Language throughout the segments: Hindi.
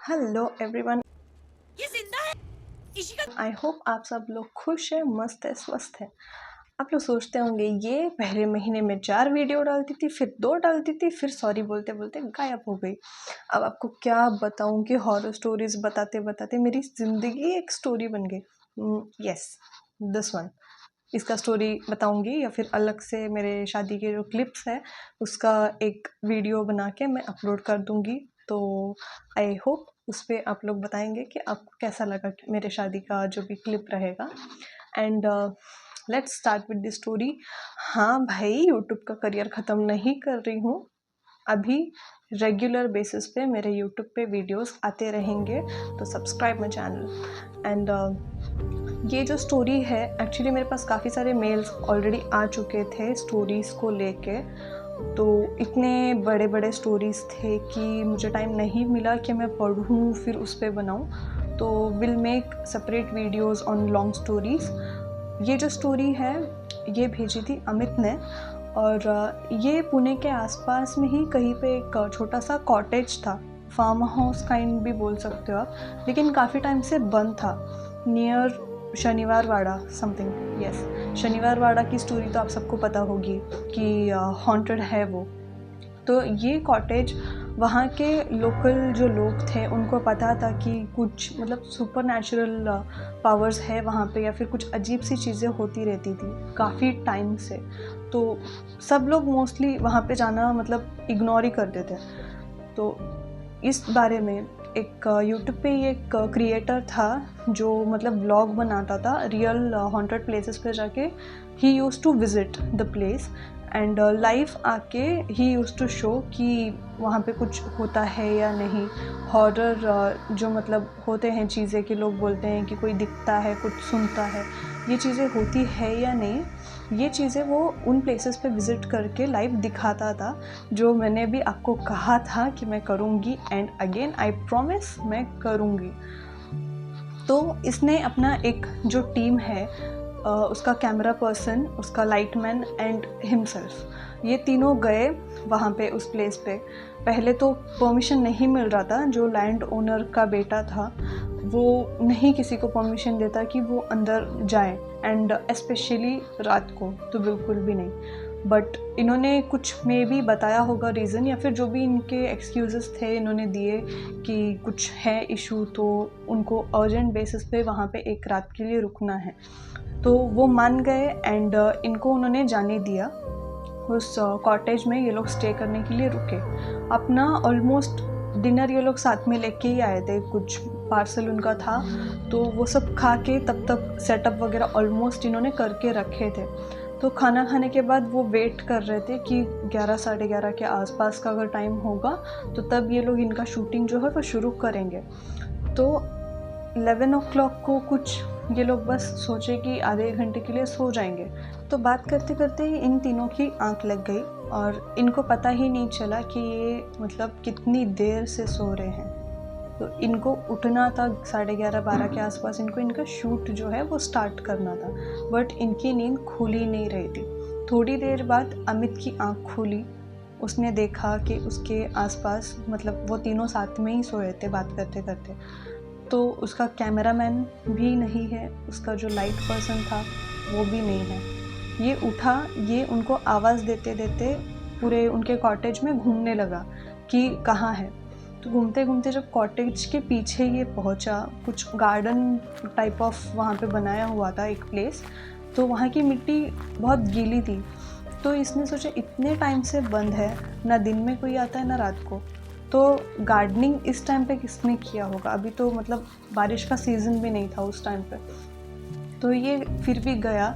Hello everyone. ये जिंदा है इसी का। आई होप आप सब लोग खुश हैं, मस्त है, स्वस्थ है। आप लोग सोचते होंगे ये पहले महीने में 4 वीडियो डालती थी, फिर 2 डालती थी, फिर सॉरी बोलते बोलते गायब हो गई। अब आपको क्या बताऊं कि हॉरर स्टोरीज बताते बताते मेरी ज़िंदगी एक स्टोरी बन गई। Yes, this one. इसका स्टोरी बताऊंगी या फिर अलग से मेरे शादी के जो क्लिप्स है उसका एक वीडियो बना के मैं अपलोड कर दूंगी। तो आई होप उस पर आप लोग बताएंगे कि आपको कैसा लगा कि मेरे शादी का जो भी क्लिप रहेगा। And let's start with the story. हाँ भाई, यूट्यूब का करियर ख़त्म नहीं कर रही हूँ। अभी रेगुलर बेसिस पे मेरे यूट्यूब पे वीडियोस आते रहेंगे, तो सब्सक्राइब माई चैनल। एंड ये जो स्टोरी है, एक्चुअली मेरे पास काफ़ी सारे मेल्स ऑलरेडी आ चुके थे स्टोरीज़ को लेके। तो इतने बड़े बड़े स्टोरीज़ थे कि मुझे टाइम नहीं मिला कि मैं पढ़ूँ फिर उस पर बनाऊँ। तो will make separate videos on long stories. ये जो स्टोरी है ये भेजी थी अमित ने, और ये पुणे के आसपास में ही कहीं पे एक छोटा सा कॉटेज था, फार्म हाउस काइंड भी बोल सकते हो आप, लेकिन काफ़ी टाइम से बंद था, नियर शनिवार वाड़ा समथिंग। यस, शनिवार वाड़ा की स्टोरी तो आप सबको पता होगी कि हॉन्टेड है वो। तो ये कॉटेज, वहाँ के लोकल जो लोग थे उनको पता था कि कुछ मतलब सुपर नेचुरल पावर्स है वहाँ पे, या फिर कुछ अजीब सी चीज़ें होती रहती थी काफ़ी टाइम से। तो सब लोग मोस्टली वहाँ पे जाना मतलब इग्नोर ही करते थे। तो इस बारे में एक यूट्यूब पे एक क्रिएटर था जो मतलब व्लॉग बनाता था रियल हॉन्टेड प्लेसेस पे जाके। He used to visit the place and live आके ही यूज्ड टू शो कि वहाँ पे कुछ होता है या नहीं। हॉरर जो मतलब होते हैं चीज़ें कि लोग बोलते हैं कि कोई दिखता है, कुछ सुनता है, ये चीज़ें होती है या नहीं, ये चीज़ें वो उन प्लेसेस पे विज़िट करके लाइव दिखाता था, जो मैंने भी आपको कहा था कि मैं करूँगी। एंड अगेन आई प्रॉमिस मैं करूँगी। तो इसने अपना एक जो टीम है, उसका कैमरा पर्सन, उसका लाइटमैन एंड हिमसेल्फ, ये तीनों गए वहाँ पे उस प्लेस पे। पहले तो परमिशन नहीं मिल रहा था, जो लैंड ओनर का बेटा था वो नहीं किसी को परमिशन देता कि वो अंदर जाए, एंड स्पेशली रात को तो बिल्कुल भी नहीं। बट इन्होंने कुछ में भी बताया होगा रीज़न, या फिर जो भी इनके एक्सक्यूज़ेस थे इन्होंने दिए कि कुछ है इशू, तो उनको अर्जेंट बेसिस पे वहाँ पे एक रात के लिए रुकना है। तो वो मान गए एंड इनको उन्होंने जाने दिया। उस कॉटेज में ये लोग स्टे करने के लिए रुके। अपना ऑलमोस्ट डिनर ये लोग साथ में लेके ही आए थे, कुछ पार्सल उनका था, तो वो सब खा के तब तक सेटअप वगैरह ऑलमोस्ट इन्होंने करके रखे थे। तो खाना खाने के बाद वो वेट कर रहे थे कि 11 साढ़े 11 के आसपास का अगर टाइम होगा तो तब ये लोग इनका शूटिंग जो है वो शुरू करेंगे। तो 11 ओ क्लॉक को कुछ ये लोग बस सोचे कि आधे घंटे के लिए सो जाएंगे। तो बात करते करते ही इन तीनों की आंख लग गई और इनको पता ही नहीं चला कि ये मतलब कितनी देर से सो रहे हैं। तो इनको उठना था 11:30 12 के आसपास, इनको इनका शूट जो है वो स्टार्ट करना था, बट इनकी नींद खुली नहीं रही थी। थोड़ी देर बाद अमित की आंख खुली। उसने देखा कि उसके आसपास मतलब वो तीनों साथ में ही सोए थे बात करते करते। तो उसका कैमरामैन भी नहीं है, उसका जो लाइट पर्सन था वो भी नहीं है। ये उठा, ये उनको आवाज़ देते देते पूरे उनके कॉटेज में घूमने लगा कि कहाँ है। तो घूमते घूमते जब कॉटेज के पीछे ये पहुँचा, कुछ गार्डन टाइप ऑफ वहाँ पे बनाया हुआ था एक प्लेस, तो वहाँ की मिट्टी बहुत गीली थी। तो इसने सोचा इतने टाइम से बंद है, ना दिन में कोई आता है ना रात को, तो गार्डनिंग इस टाइम पे किसने किया होगा। अभी तो मतलब बारिश का सीज़न भी नहीं था उस टाइम पे। तो ये फिर भी गया।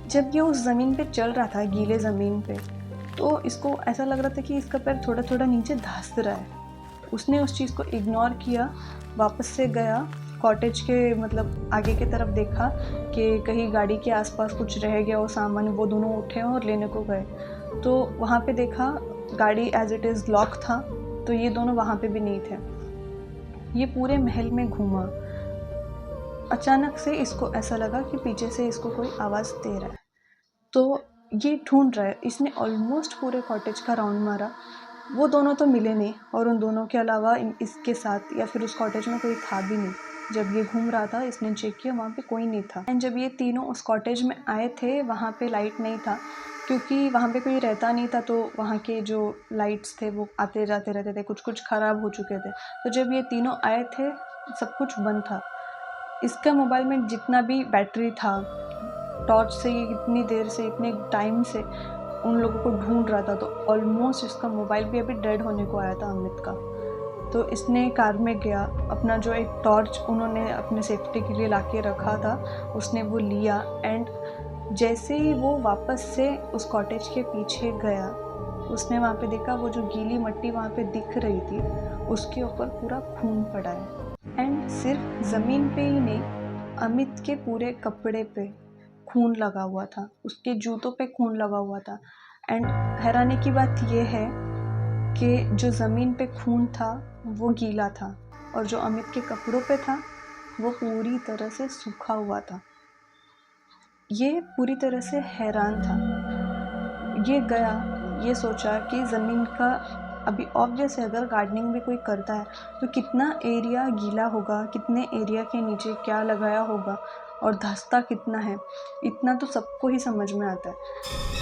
जब ये उस ज़मीन पे चल रहा था, गीले ज़मीन पे, तो इसको ऐसा लग रहा था कि इसका पैर थोड़ा थोड़ा नीचे धंस रहा है। उसने उस चीज़ को इग्नोर किया, वापस से गया कॉटेज के मतलब आगे की तरफ, देखा कि कहीं गाड़ी के आसपास कुछ रह गया हो सामान। वो दोनों उठे और लेने को गए, तो वहाँ पे देखा गाड़ी एज इट इज़ लॉक था, तो ये दोनों वहाँ पे भी नहीं थे। ये पूरे महल में घूमा। अचानक से इसको ऐसा लगा कि पीछे से इसको कोई आवाज़ दे रहा है। तो ये ढूंढ रहा है, इसने ऑलमोस्ट पूरे कॉटेज का राउंड मारा, वो दोनों तो मिले नहीं और उन दोनों के अलावा इसके साथ या फिर उस कॉटेज में कोई था भी नहीं। जब ये घूम रहा था इसने चेक किया, वहाँ पे कोई नहीं था। एंड जब ये तीनों उस कॉटेज में आए थे वहाँ पे लाइट नहीं था, क्योंकि वहाँ पे कोई रहता नहीं था, तो वहाँ के जो लाइट्स थे वो आते जाते रहते थे, कुछ कुछ ख़राब हो चुके थे। तो जब ये तीनों आए थे सब कुछ बंद था। इसका मोबाइल में जितना भी बैटरी था, टॉर्च से ये इतनी देर से इतने टाइम से उन लोगों को ढूंढ रहा था, तो ऑलमोस्ट इसका मोबाइल भी अभी डेड होने को आया था अमित का। तो इसने कार में गया, अपना जो एक टॉर्च उन्होंने अपने सेफ्टी के लिए ला के रखा था उसने वो लिया। एंड जैसे ही वो वापस से उस कॉटेज के पीछे गया, उसने वहाँ पे देखा वो जो गीली मिट्टी वहाँ पे दिख रही थी उसके ऊपर पूरा खून पड़ा है। एंड सिर्फ ज़मीन पे ही नहीं, अमित के पूरे कपड़े पे खून लगा हुआ था, उसके जूतों पे खून लगा हुआ था। एंड हैरानी की बात यह है कि जो ज़मीन पे खून था वो गीला था और जो अमित के कपड़ों पे था वो पूरी तरह से सूखा हुआ था। ये पूरी तरह से हैरान था। ये गया, ये सोचा कि ज़मीन का अभी ऑब्वियस है, अगर गार्डनिंग भी कोई करता है तो कितना एरिया गीला होगा, कितने एरिया के नीचे क्या लगाया होगा और धंसता कितना है, इतना तो सबको ही समझ में आता है।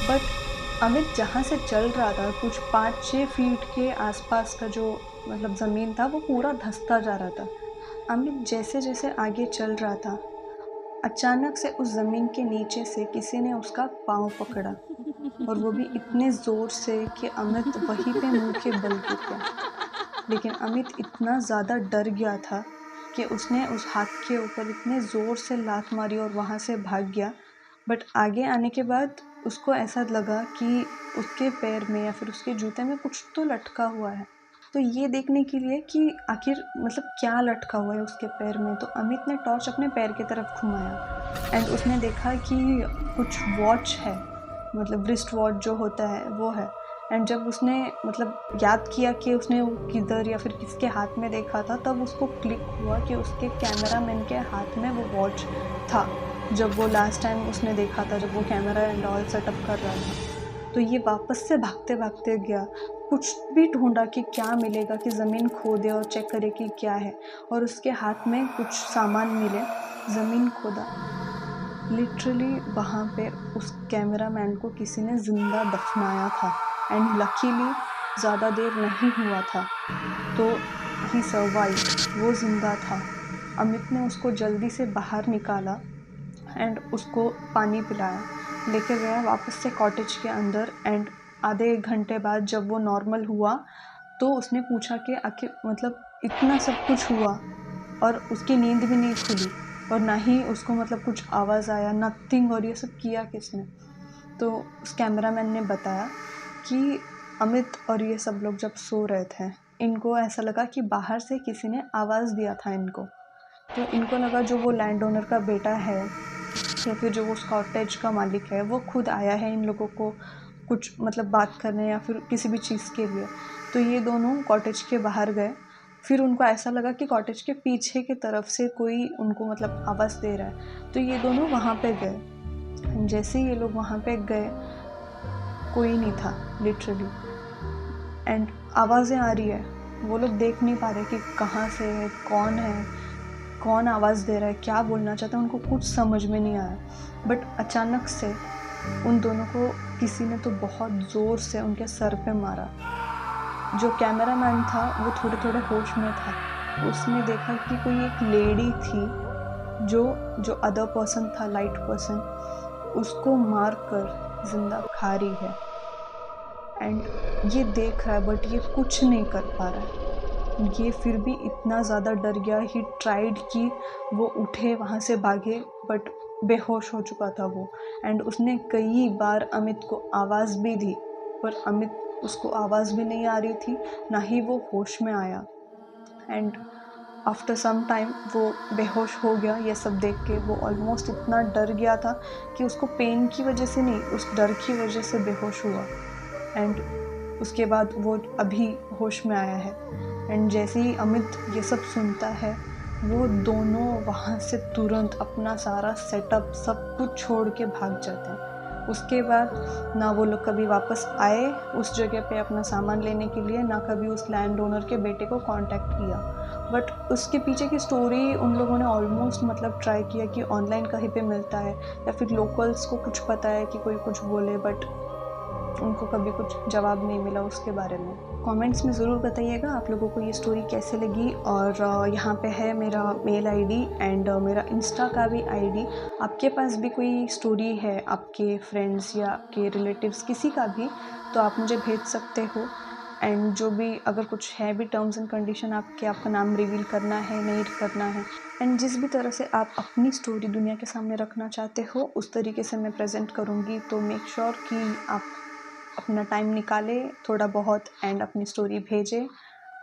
बट अमित जहाँ से चल रहा था कुछ 5-6 फीट के आसपास का जो मतलब ज़मीन था वो पूरा धंसता जा रहा था। अमित जैसे जैसे आगे चल रहा था, अचानक से उस ज़मीन के नीचे से किसी ने उसका पाँव पकड़ा और वो भी इतने ज़ोर से कि अमित वहीं पे मुंह के बल गिर गया। लेकिन अमित इतना ज़्यादा डर गया था कि उसने उस हाथ के ऊपर इतने ज़ोर से लात मारी और वहाँ से भाग गया। बट आगे आने के बाद उसको ऐसा लगा कि उसके पैर में या फिर उसके जूते में कुछ तो लटका हुआ है। तो ये देखने के लिए कि आखिर मतलब क्या लटका हुआ है उसके पैर में, तो अमित ने टॉर्च अपने पैर की तरफ घुमाया एंड उसने देखा कि कुछ वॉच है, मतलब रिस्ट वॉच जो होता है वो है। एंड जब उसने मतलब याद किया कि उसने वो किधर या फिर किसके हाथ में देखा था, तब उसको क्लिक हुआ कि उसके कैमरामैन के हाथ में वो वॉच था जब वो लास्ट टाइम उसने देखा था, जब वो कैमरा एंड ऑल सेटअप कर रहा था। तो ये वापस से भागते भागते गया, कुछ भी ढूंढा कि क्या मिलेगा, कि ज़मीन खोदे और चेक करे कि क्या है, और उसके हाथ में कुछ सामान मिले। ज़मीन खोदा, लिटरली वहाँ पे उस कैमरामैन को किसी ने ज़िंदा दफनाया था। एंड लकीली ज़्यादा देर नहीं हुआ था, तो ही सर्वाइव्ड, वो ज़िंदा था। अमित ने उसको जल्दी से बाहर निकाला एंड उसको पानी पिलाया, लेकर गया वापस से कॉटेज के अंदर। एंड आधे एक घंटे बाद जब वो नॉर्मल हुआ तो उसने पूछा कि आखिर मतलब इतना सब कुछ हुआ और उसकी नींद भी नहीं खुली और ना ही उसको मतलब कुछ आवाज़ आया, नथिंग, और ये सब किया किसने। तो उस कैमरामैन ने बताया कि अमित और ये सब लोग जब सो रहे थे, इनको ऐसा लगा कि बाहर से किसी ने आवाज़ दिया था इनको। तो इनको लगा जो वो लैंड ओनर का बेटा है या फिर जो वो कॉटेज का मालिक है वो खुद आया है इन लोगों को कुछ मतलब बात करने या फिर किसी भी चीज़ के लिए। तो ये दोनों कॉटेज के बाहर गए, फिर उनको ऐसा लगा कि कॉटेज के पीछे की तरफ से कोई उनको मतलब आवाज़ दे रहा है, तो ये दोनों वहाँ पे गए। जैसे ही ये लोग वहाँ पे गए कोई नहीं था लिटरली, एंड आवाज़ें आ रही है, वो लोग देख नहीं पा रहे कि कहाँ से है, कौन आवाज़ दे रहा है, क्या बोलना चाहता है, उनको कुछ समझ में नहीं आया। बट अचानक से उन दोनों को किसी ने तो बहुत ज़ोर से उनके सर पे मारा। जो कैमरामैन था वो थोड़े थोड़े होश में था, उसने देखा कि कोई एक लेडी थी जो अदर पर्सन था, लाइट पर्सन, उसको मार कर जिंदा खा रही है। एंड ये देख रहा है बट ये कुछ नहीं कर पा रहा है। ये फिर भी इतना ज़्यादा डर गया, ही ट्राइड कि वो उठे वहाँ से भागे, बट बेहोश हो चुका था वो। एंड उसने कई बार अमित को आवाज़ भी दी, पर अमित उसको आवाज़ भी नहीं आ रही थी, ना ही वो होश में आया। एंड आफ्टर सम टाइम वो बेहोश हो गया। ये सब देख के वो ऑलमोस्ट इतना डर गया था कि उसको पेन की वजह से नहीं, उस डर की वजह से बेहोश हुआ। एंड उसके बाद वो अभी होश में आया है। एंड जैसे ही अमित ये सब सुनता है, वो दोनों वहाँ से तुरंत अपना सारा सेटअप सब कुछ छोड़ के भाग जाते हैं। उसके बाद ना वो लोग कभी वापस आए उस जगह पे अपना सामान लेने के लिए, ना कभी उस लैंड ओनर के बेटे को कांटेक्ट किया। बट उसके पीछे की स्टोरी उन लोगों ने ऑलमोस्ट मतलब ट्राई किया कि ऑनलाइन कहीं पे मिलता है या फिर लोकल्स को कुछ पता है कि कोई कुछ बोले, बट उनको कभी कुछ जवाब नहीं मिला उसके बारे में। कमेंट्स में ज़रूर बताइएगा आप लोगों को ये स्टोरी कैसे लगी। और यहाँ पे है मेरा मेल आईडी एंड मेरा इंस्टा का भी आईडी। आपके पास भी कोई स्टोरी है आपके फ्रेंड्स या आपके रिलेटिव्स किसी का भी, तो आप मुझे भेज सकते हो। एंड जो भी अगर कुछ है भी टर्म्स एंड कंडीशन आपका नाम रिवील करना है नहीं करना है, एंड जिस भी तरह से आप अपनी स्टोरी दुनिया के सामने रखना चाहते हो उस तरीके से मैं प्रेजेंट करूँगी। तो मेक श्योर कि आप अपना टाइम निकालें थोड़ा बहुत एंड अपनी स्टोरी भेजें।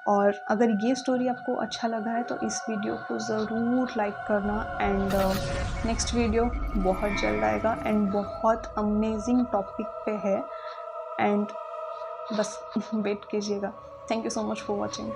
और अगर ये स्टोरी आपको अच्छा लगा है तो इस वीडियो को ज़रूर लाइक करना। एंड नेक्स्ट वीडियो बहुत जल्द आएगा एंड बहुत अमेजिंग टॉपिक पे है, एंड बस वेट कीजिएगा। Thank you so much for watching.